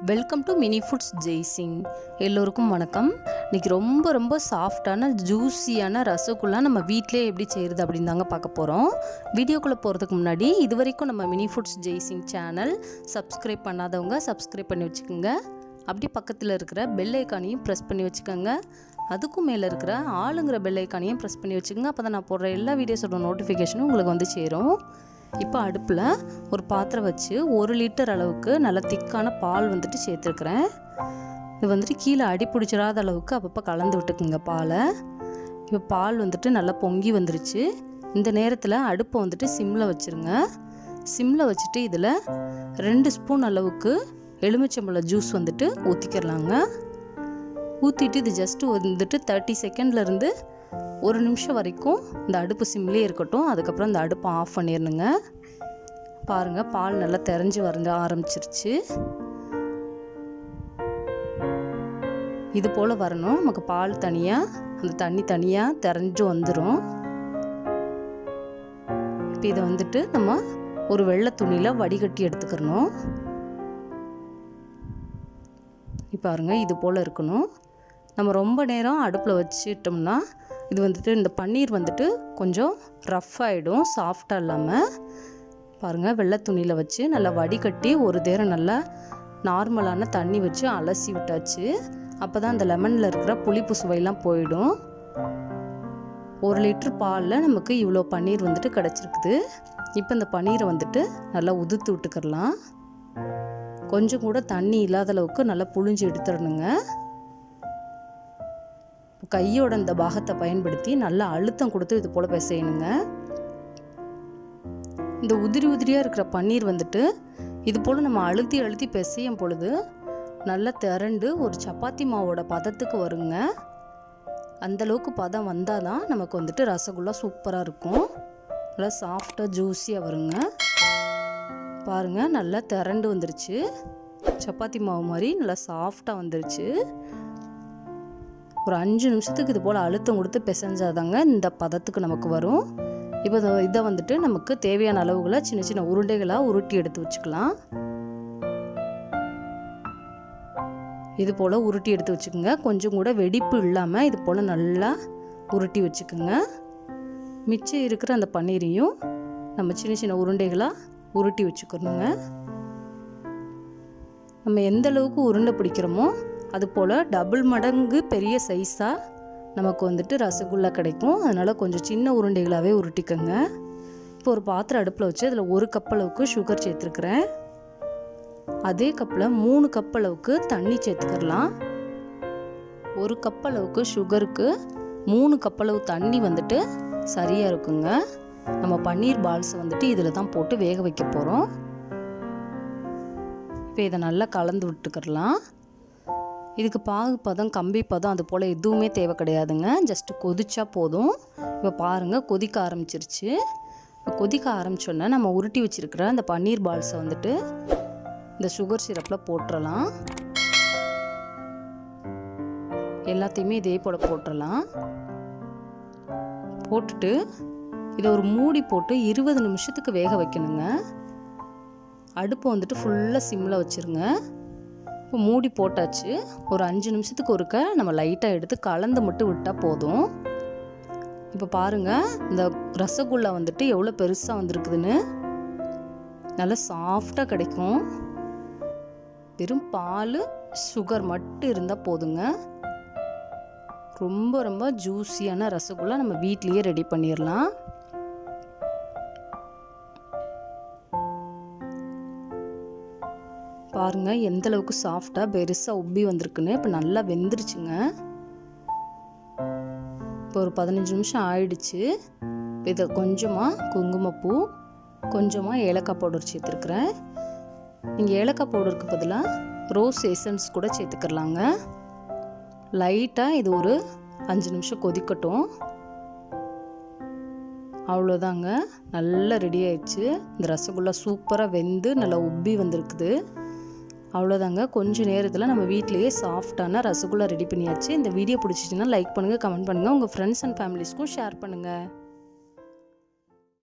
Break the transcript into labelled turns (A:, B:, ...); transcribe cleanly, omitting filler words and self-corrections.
A: Welcome to mini foods Jaisingh. எல்லோருக்கும் வணக்கம். இன்றைக்கி ரொம்ப சாஃப்டான ஜூஸியான ரசகுல்லா நம்ம வீட்டிலே எப்படி செய்கிறது அப்படின்னு தாங்க பார்க்க போகிறோம். வீடியோக்குள்ளே போகிறதுக்கு முன்னாடி இது வரைக்கும் நம்ம mini foods Jaisingh channel subscribe பண்ணாதவங்க சப்ஸ்கிரைப் பண்ணி வச்சுக்கோங்க. அப்படி பக்கத்தில் இருக்கிற பெல் ஐக்கானையும் ப்ரெஸ் பண்ணி வச்சுக்கோங்க. அதுக்கும் மேலே இருக்கிற ஆளுங்கிற பெல் ஐக்கானையும் ப்ரெஸ் பண்ணி வச்சுக்கோங்க. அப்போ தான் நான் போடுற எல்லா வீடியோஸோட நோட்டிஃபிகேஷனும் உங்களுக்கு வந்து சேரும். இப்போ அடுப்பில் ஒரு பாத்திரம் வச்சு 1 லிட்டர் அளவுக்கு நல்லா திக்கான பால் வந்துட்டு சேர்த்துருக்குறேன். இது வந்துட்டு கீழே அடி பிடிச்சிடாத அளவுக்கு அப்பப்போ கலந்து விட்டுக்குங்க பாலை. இப்போ பால் வந்துட்டு நல்லா பொங்கி வந்துருச்சு. இந்த நேரத்தில் அடுப்பை வந்துட்டு சிம்மில் வச்சுருங்க. சிம்மில் வச்சுட்டு இதில் 2 ஸ்பூன் அளவுக்கு எலுமிச்சம்பழ ஜூஸ் வந்துட்டு ஊற்றிக்கிறலாங்க. ஊற்றிட்டு இது ஜஸ்ட்டு வந்துட்டு 30 செகண்ட்லேருந்து 1 நிமிஷம் வரைக்கும் இந்த அடுப்பு சிம்லேயே இருக்கட்டும். அதுக்கப்புறம் இந்த அடுப்பை ஆஃப் பண்ணிடணுங்க. பாருங்கள், பால் நல்லா தெரிஞ்சு வர ஆரம்பிச்சிருச்சு. இது போல் வரணும். நமக்கு பால் தனியாக அந்த தண்ணி தனியாக தெரிஞ்சு வந்துடும். இப்போ இதை வந்துட்டு நம்ம ஒரு வெள்ளை துணியில் வடிகட்டி எடுத்துக்கிறணும். இப்போ பாருங்கள், இது போல் இருக்கணும். நம்ம ரொம்ப நேரம் அடுப்பில் வச்சுட்டோம்னா இது வந்துட்டு இந்த பன்னீர் வந்துட்டு கொஞ்சம் ரஃப் ஆகிடும், சாஃப்டாக இல்லாமல். பாருங்கள், வெள்ளை துணியில் வச்சு நல்லா வடிகட்டி ஒரு தேரம் நல்லா நார்மலான தண்ணி வச்சு அலசி விட்டாச்சு. அப்போ தான் அந்த லெமனில் இருக்கிற புளிப்பு சுவையெல்லாம் போயிடும். 1 லிட்டர் பாலில் நமக்கு இவ்வளோ பன்னீர் வந்துட்டு கிடச்சிருக்குது. இப்போ இந்த பன்னீரை வந்துட்டு நல்லா உதுத்து விட்டுக்கிறலாம். கொஞ்சம் கூட தண்ணி இல்லாத அளவுக்கு நல்லா புழிஞ்சு எடுத்துடணுங்க. கையோட இந்த பாகத்தை பயன்படுத்தி நல்லா அழுத்தம் கொடுத்து இது போல் பிசையணுங்க. இந்த உதிரியாக இருக்கிற பன்னீர் வந்துட்டு இது போல் நம்ம அழுத்தி பிசையும் பொழுது நல்லா திரண்டு ஒரு சப்பாத்தி மாவோட பதத்துக்கு வருங்க. அந்தளவுக்கு பதம் வந்தால் தான் நமக்கு வந்துட்டு ரசகுல்லா சூப்பராக இருக்கும். நல்லா சாஃப்டாக ஜூஸியாக வருங்க. பாருங்கள், நல்லா திரண்டு வந்துருச்சு. சப்பாத்தி மாவு மாதிரி நல்லா சாஃப்டாக வந்துருச்சு. ஒரு 5 நிமிஷத்துக்கு இது போல் அழுத்தம் கொடுத்து பிசைஞ்சாதாங்க இந்த பதத்துக்கு நமக்கு வரும். இப்போ இதை வந்துட்டு நமக்கு தேவையான அளவுகளை சின்ன சின்ன உருண்டைகளாக உருட்டி எடுத்து வச்சுக்கலாம். இது போல் உருட்டி எடுத்து வச்சுக்கோங்க. கொஞ்சம் கூட வெடிப்பு இல்லாமல் இது போல் நல்லா உருட்டி வச்சுக்கோங்க. மிச்சம் இருக்கிற அந்த பன்னீரையும் நம்ம சின்ன சின்ன உருண்டைகளாக உருட்டி வச்சுக்கணுங்க. நம்ம எந்த அளவுக்கு உருண்டை பிடிக்கிறோமோ அது போல் டபுள் மடங்கு பெரிய சைஸாக நமக்கு வந்துட்டு ரசகுல்லா கிடைக்கும். அதனால் கொஞ்சம் சின்ன உருண்டைகளாகவே உருட்டிக்கோங்க. இப்போ ஒரு பாத்திரம் அடுப்பில் வச்சு அதில் 1 கப் அளவுக்கு சுகர் சேர்த்துருக்குறேன். அதே கப்பில் 3 கப் அளவுக்கு தண்ணி சேர்த்துக்கலாம். 1 கப் அளவுக்கு சுகருக்கு 3 கப் அளவு தண்ணி வந்துட்டு சரியாக இருக்குங்க. நம்ம பன்னீர் பால்ஸை வந்துட்டு இதில் தான் போட்டு வேக வைக்க போகிறோம். இப்போ இதை நல்லா கலந்து விட்டுக்கிறலாம். இதுக்கு பாகு பதம், கம்பி பதம் அது போல் எதுவுமே தேவை கிடையாதுங்க. ஜஸ்ட்டு கொதிச்சா போதும். இப்போ பாருங்கள், கொதிக்க ஆரம்பிச்சிருச்சு. இப்போ கொதிக்க ஆரம்பிச்சோன்னே நம்ம உருட்டி வச்சுருக்கிற அந்த பன்னீர் பால்ஸை வந்துட்டு இந்த சுகர் சிரப்பில் போட்டுடலாம். எல்லாத்தையுமே இதே போல் போட்டுடலாம். போட்டுட்டு இதை ஒரு மூடி போட்டு 20 நிமிஷத்துக்கு வேக வைக்கணுங்க. அடுப்பை வந்துட்டு ஃபுல்லாக சிம்மில் வச்சுருங்க. இப்போ மூடி போட்டாச்சு. ஒரு 5 நிமிஷத்துக்கு ஒருக்க நம்ம லைட்டாக எடுத்து கலந்து மட்டும் விட்டால் போதும். இப்போ பாருங்கள், இந்த ரசகுல்லா வந்துட்டு எவ்வளோ பெருசாக வந்திருக்குதுன்னு. நல்லா சாஃப்டாக கிடைக்கும். வெறும் பால் சுகர் மட்டும் இருந்தால் போதுங்க. ரொம்ப ஜூஸியான ரசகுல்லா நம்ம வீட்லேயே ரெடி பண்ணிடலாம். பாருங்கள், எந்த அளவுக்கு சாஃப்டாக பெருசாக உப்பி வந்திருக்குன்னு. இப்போ நல்லா வெந்துருச்சுங்க. இப்போ ஒரு 15 நிமிஷம் ஆயிடுச்சு. இதை கொஞ்சமாக குங்குமப்பூ, கொஞ்சமாக ஏலக்காய் பவுடர் சேர்த்துருக்குறேன். நீங்கள் ஏலக்காய் பவுடருக்கு பதிலாக ரோஸ் எசன்ஸ் கூட சேர்த்துக்கலாங்க. லைட்டாக இது ஒரு 5 நிமிஷம் கொதிக்கட்டும். அவ்வளோதாங்க, நல்லா ரெடி ஆயிடுச்சு. இந்த ரசகுல்லா சூப்பராக வெந்து நல்லா உப்பி வந்திருக்குது. அவ்வளோதாங்க, கொஞ்சம் நேரத்தில் நம்ம வீட்டிலேயே சாஃப்டான ரசகுல்லா ரெடி பண்ணியாச்சு. இந்த வீடியோ பிடிச்சிச்சின்னா லைக் பண்ணுங்கள், கமெண்ட் பண்ணுங்கள், உங்கள் ஃப்ரெண்ட்ஸ் அண்ட் ஃபேமிலிஸ்க்கும் ஷேர் பண்ணுங்கள்.